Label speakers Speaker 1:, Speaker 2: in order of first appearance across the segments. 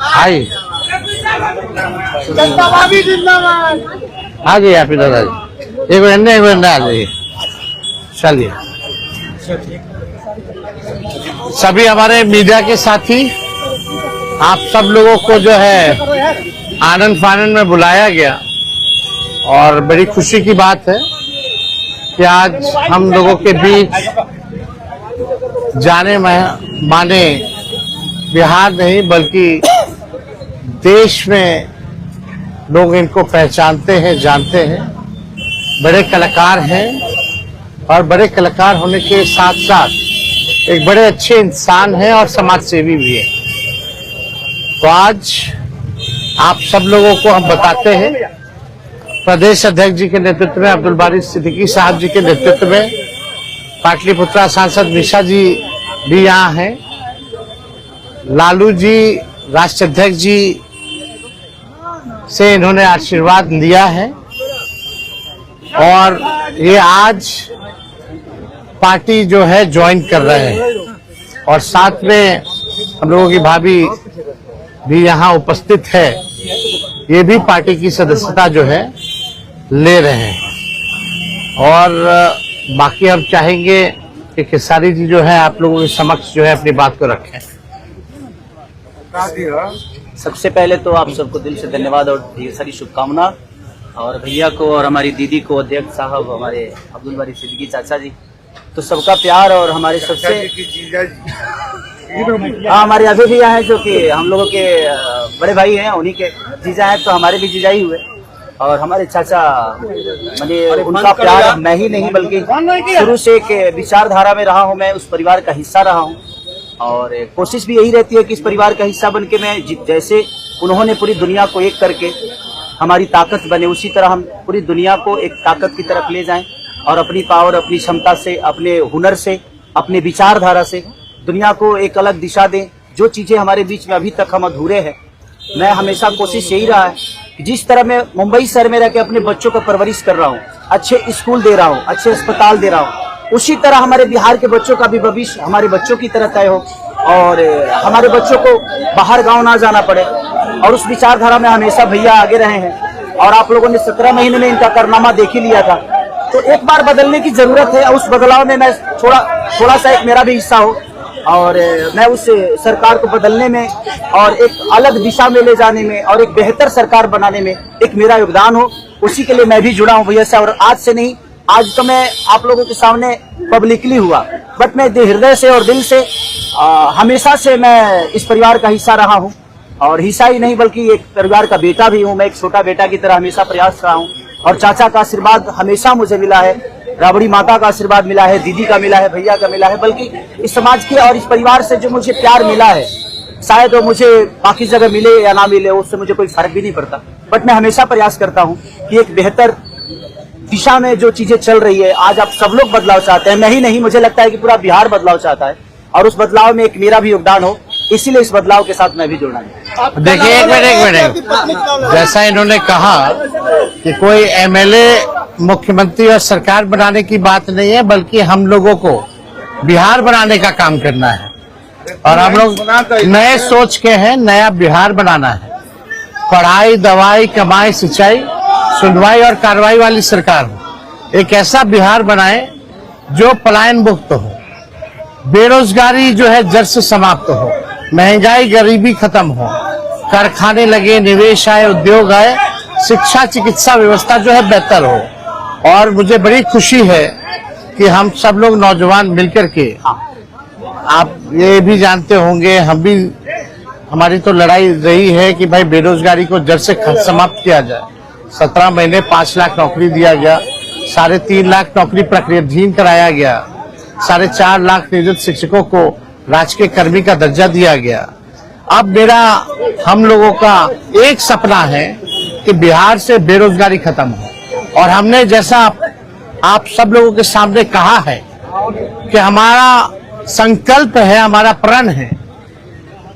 Speaker 1: हाय आ जाइए आप इधर आ जाइए, एक मिनट आ जाइए। चलिए सभी हमारे मीडिया के साथी, आप सब लोगों को जो है आनंद फानंद में बुलाया गया और बड़ी खुशी की बात है कि आज हम लोगों के बीच जाने माने बिहार नहीं बल्कि देश में लोग इनको पहचानते हैं, जानते हैं। बड़े कलाकार हैं और बड़े कलाकार होने के साथ साथ एक बड़े अच्छे इंसान हैं और समाज सेवी भी हैं। तो आज आप सब लोगों को हम बताते हैं, प्रदेश अध्यक्ष जी के नेतृत्व में, अब्दुल बारी सिद्दीकी साहब जी के नेतृत्व में, पाटलिपुत्रा सांसद निशा जी भी यहाँ हैं, लालू जी राष्ट्रीय अध्यक्ष जी से इन्होंने आशीर्वाद लिया है और ये आज पार्टी जो है ज्वाइन कर रहे हैं और साथ में हम लोगों की भाभी भी यहाँ उपस्थित है, ये भी पार्टी की सदस्यता जो है ले रहे हैं। और बाकी हम चाहेंगे कि खेसारी जी जो है आप लोगों के समक्ष जो है अपनी बात को रखें।
Speaker 2: सबसे पहले तो आप सबको दिल से धन्यवाद और ढेर सारी शुभकामना, और भैया को और हमारी दीदी को, अध्यक्ष साहब, हमारे अब्दुल बारी सिद्दीकी चाचा जी, तो सबका प्यार और हमारे सबसे हमारे अभी भैया हैं जो कि हम लोगों के बड़े भाई हैं, उन्हीं के जीजा हैं, तो हमारे भी जीजा ही हुए। और हमारे चाचा मैंने उनका प्यार मैं ही नहीं बल्कि शुरू से एक विचारधारा में रहा हूँ, मैं उस परिवार का हिस्सा रहा हूँ और कोशिश भी यही रहती है कि इस परिवार का हिस्सा बन के मैं जैसे उन्होंने पूरी दुनिया को एक करके हमारी ताकत बने, उसी तरह हम पूरी दुनिया को एक ताकत की तरफ ले जाएं और अपनी पावर, अपनी क्षमता से, अपने हुनर से, अपने विचारधारा से दुनिया को एक अलग दिशा दें। जो चीज़ें हमारे बीच में अभी तक हम अधूरे हैं, मैं हमेशा कोशिश यही रहा है कि जिस तरह मैं मुंबई शहर में रह के अपने बच्चों का परवरिश कर रहा हूँ, अच्छे स्कूल दे रहा हूँ, अच्छे अस्पताल दे रहा हूँ, उसी तरह हमारे बिहार के बच्चों का भी भविष्य हमारे बच्चों की तरह तय हो और हमारे बच्चों को बाहर गांव ना जाना पड़े। और उस विचारधारा में हमेशा भैया आगे रहे हैं और आप लोगों ने 17 महीने में इनका कारनामा देख ही लिया था। तो एक बार बदलने की जरूरत है, उस बदलाव में मैं थोड़ा सा एक मेरा भी हिस्सा हो और मैं उस सरकार को बदलने में और एक अलग दिशा में ले जाने में और एक बेहतर सरकार बनाने में एक मेरा योगदान हो, उसी के लिए मैं भी जुड़ा हूँ भैया से। और आज से नहीं, आज तो मैं आप लोगों के सामने पब्लिकली हुआ, बट मैं हृदय से और दिल से हमेशा से मैं इस परिवार का हिस्सा रहा हूँ और हिस्सा ही नहीं बल्कि एक परिवार का बेटा भी हूँ। मैं एक छोटा बेटा की तरह हमेशा प्रयास रहा हूँ और चाचा का आशीर्वाद हमेशा मुझे मिला है, राबड़ी माता का आशीर्वाद मिला है, दीदी का मिला है, भैया का मिला है, बल्कि इस समाज के और इस परिवार से जो मुझे प्यार मिला है, शायद वो मुझे बाकी जगह मिले या ना मिले, उससे मुझे कोई फर्क भी नहीं पड़ता। बट मैं हमेशा प्रयास करता हूँ कि एक बेहतर दिशा में जो चीजें चल रही है, आज आप सब लोग बदलाव चाहते हैं, मैं ही नहीं, मुझे लगता है कि पूरा बिहार बदलाव चाहता है और उस बदलाव में एक मेरा भी योगदान हो, इसीलिए इस बदलाव के साथ मैं भी जुड़ना है।
Speaker 1: देखिए एक मिनट, जैसा इन्होंने कहा कि कोई एमएलए मुख्यमंत्री और सरकार बनाने की बात नहीं है, बल्कि हम लोगों को बिहार बनाने का काम करना है और हम लोग नए सोच के हैं, नया बिहार बनाना है। पढ़ाई, दवाई, कमाई, सिंचाई, सुनवाई और कार्रवाई वाली सरकार हो। एक ऐसा बिहार बनाए जो पलायन मुक्त हो, बेरोजगारी जो है जड़ से समाप्त हो, महंगाई गरीबी खत्म हो, कारखाने लगे, निवेश आए, उद्योग आए, शिक्षा चिकित्सा व्यवस्था जो है बेहतर हो। और मुझे बड़ी खुशी है कि हम सब लोग नौजवान मिलकर के, आप ये भी जानते होंगे, हम भी, हमारी तो लड़ाई रही है कि भाई बेरोजगारी को जड़ से समाप्त किया जाए। 17 महीने 5 लाख नौकरी दिया गया, 3.5 लाख नौकरी प्रक्रियाधीन कराया गया, 4.5 लाख नियोजित शिक्षकों को राजकीय कर्मी का दर्जा दिया गया। अब मेरा, हम लोगों का एक सपना है कि बिहार से बेरोजगारी खत्म हो और हमने जैसा आप सब लोगों के सामने कहा है कि हमारा संकल्प है, हमारा प्रण है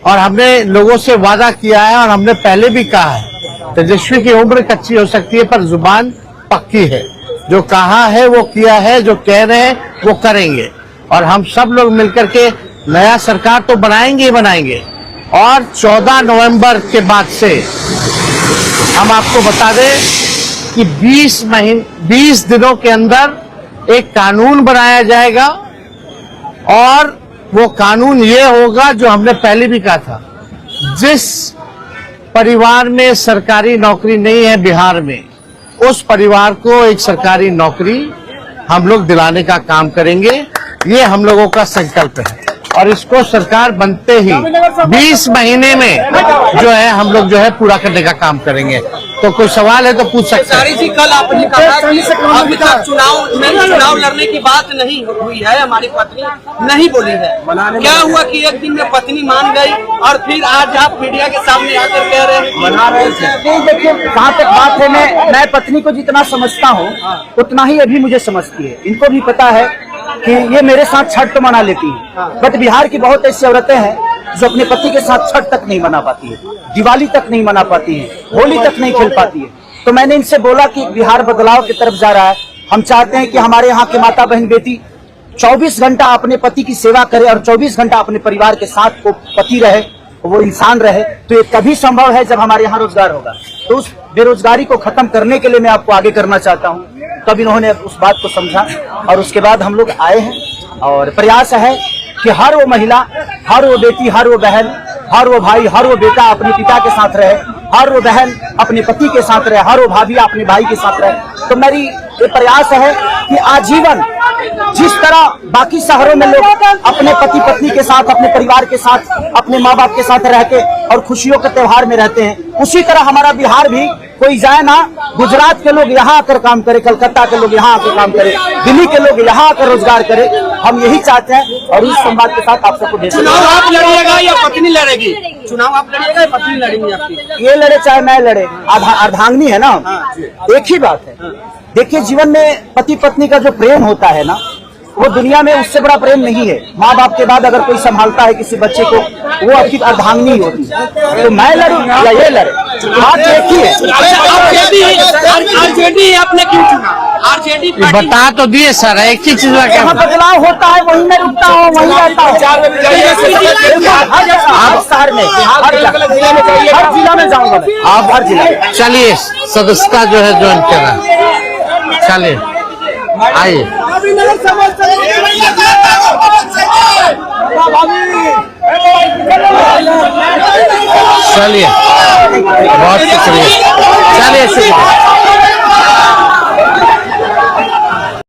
Speaker 1: और हमने लोगों से वादा किया है और हमने पहले भी कहा है, तेजस्वी की उम्र कच्ची हो सकती है पर जुबान पक्की है। जो कहा है वो किया है, जो कह रहे हैं वो करेंगे और हम सब लोग मिलकर के नया सरकार तो बनाएंगे ही बनाएंगे। और 14 नवंबर के बाद से हम आपको बता दें कि 20 दिनों के अंदर एक कानून बनाया जाएगा और वो कानून ये होगा जो हमने पहले भी कहा था, जिस परिवार में सरकारी नौकरी नहीं है बिहार में, उस परिवार को एक सरकारी नौकरी हम लोग दिलाने का काम करेंगे। ये हम लोगों का संकल्प है और इसको सरकार बनते ही 20 महीने में जो है हम लोग जो है पूरा करने का काम करेंगे। तो कोई सवाल है तो पूछ सकते हैं।
Speaker 3: जी, कल आपने कहा कि अभी तक चुनाव लड़ने की बात नहीं हुई है, हमारी पत्नी नहीं बोली है। क्या हुआ कि एक दिन में पत्नी मान गई और फिर आज आप मीडिया के सामने आकर कह रहे हैं मना रहे थे?
Speaker 2: देखिए, कहाँ तक बात है, मैं पत्नी को जितना समझता हूँ उतना ही अभी मुझे समझती है। इनको भी पता है कि ये मेरे साथ छठ तो मना लेती है, बट बिहार की बहुत ऐसी औरतें हैं जो अपने पति के साथ छठ तक नहीं मना पाती है, दिवाली तक नहीं मना पाती है, होली तक नहीं खेल पाती है। तो मैंने इनसे बोला कि बिहार बदलाव की तरफ जा रहा है। हम चाहते हैं कि हमारे यहाँ के माता बहन बेटी 24 घंटा अपने पति की सेवा करे और 24 घंटा अपने परिवार के साथ वो पति रहे, वो इंसान रहे। तो ये तभी संभव है जब हमारे यहाँ रोजगार होगा। तो उस बेरोजगारी को खत्म करने के लिए मैं आपको आगे करना चाहता हूँ। तब इन्होंने उस बात को समझा और उसके बाद हम लोग आए हैं और प्रयास है कि हर वो महिला, हर वो बेटी, हर वो बहन, हर वो भाई, हर वो बेटा अपने पिता के साथ रहे, हर वो बहन अपने पति के साथ रहे, हर वो भाभी अपने भाई के साथ रहे। तो मेरी ये प्रयास है कि आजीवन जिस तरह बाकी शहरों में लोग अपने पति पत्नी के साथ, अपने परिवार के साथ, अपने माँ बाप के साथ रह के और खुशियों के त्योहार में रहते हैं, उसी तरह हमारा बिहार भी कोई जाए ना, गुजरात के लोग यहाँ आकर काम करे, कलकत्ता के लोग यहाँ आकर काम करे, दिल्ली के लोग यहाँ आकर रोजगार करे। हम यही चाहते हैं और इस संवाद के साथ आप सबको भेज।
Speaker 3: चुनाव आप लड़िएगा या पत्नी लड़ेगी? चुनाव आप लड़िएगा या पत्नी लड़ेंगी आपकी?
Speaker 2: ये लड़े चाहे मैं लड़े, अर्धांगिनी है ना, एक ही बात है। देखिए, जीवन में पति पत्नी का जो प्रेम होता है ना, वो दुनिया में उससे बड़ा प्रेम नहीं है। माँ बाप के बाद अगर कोई संभालता है किसी बच्चे को, वो आपकी अर्धांगिनी होती है। तो मैं लड़ूं या ये लड़े, बात एक ही है।
Speaker 3: आरजेडी आपने क्यों चुना? आरजेडी
Speaker 1: बता तो दिए सर, एक ही चीज
Speaker 2: यहाँ बदलाव होता है, वहीं मैं रुकता हूँ, वहीं रहता हूँ। हर शहर में, हर जिला में जाऊँगा, आप हर जिला।
Speaker 1: चलिए, सदस्यता जो है ज्वाइन करना, चलिए आइए। चलिए, बहुत शुक्रिया। चलिए शुक्रिया।